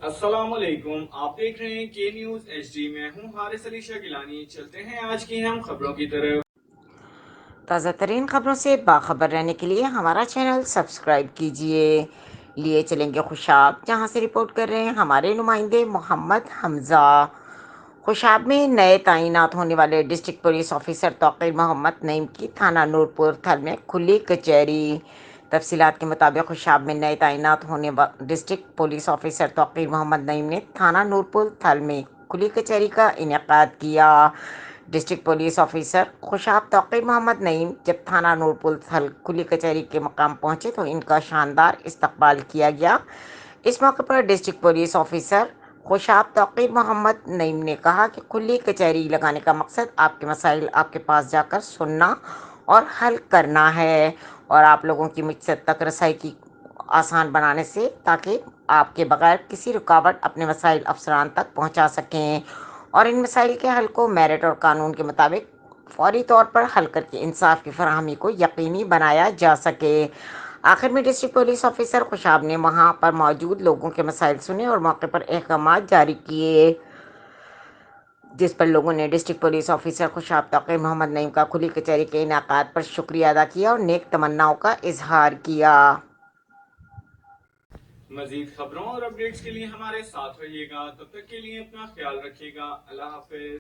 अस्सलाम वालेकुम, आप देख रहे हैं के न्यूज HD। मैं हूं हारिस अली शाह गिलानी। चलते हैं आज की हम खबरों की तरफ। ताज़ा तरीन खबरों से बाखबर रहने के लिए हमारा चैनल सब्सक्राइब कीजिए। लिए चलेंगे खुशाब, जहां से रिपोर्ट कर रहे हैं हमारे नुमाइंदे मोहम्मद हमजा। खुशाब में नए तैनात होने वाले district police officer Tauqeer Mohammad Naeem की थाना नूरपुर थल में खुली कचहरी। तफसीलात के मुताबिक खुशाब में नए तैनात होने district police officer Tauqeer Mohammad Naeem ने थाना नूरपुर थल में खुली कचहरी का इनेकाद किया। District police officer Khushab Tauqeer Mohammad Naeem जब थाना नूरपुर थल खुली कचहरी के मकाम पहुंचे तो इनका शानदार इस्तकबाल किया गया। इस मौके पर district police officer Khushab Tauqeer Mohammad Naeem ने कहा कि खुली कचहरी लगाने का मकसद आपके मसाइल आपके पास जाकर सुनना और हल करना है, और आप लोगों की मुझसे तक रसाई की आसान बनाने से, ताकि आपके बगैर किसी रुकावट अपने मसाइल अफसरान तक पहुंचा सकें और इन मसाइल के हल को मेरिट और कानून के मुताबिक फौरी तौर पर हल करके इंसाफ की फराहमी को यकीनी बनाया जा सके। आखिर में डिस्ट्रिक्ट पुलिस ऑफिसर खुशाब ने वहां पर मौजूद लोगों के मसाइल सुने और मौके पर अहकाम जारी किए, जिस पर लोगों ने district police officer Khushab Tauqeer Mohammad Naeem का खुली कचहरी के इनेकाद पर शुक्रिया अदा किया और नेक तमन्नाओं का इजहार किया। मजीद खबरों और अपडेट्स के लिए हमारे साथ रहिएगा। तब तक के लिए अपना ख्याल रखिएगा। अल्लाह हाफिज।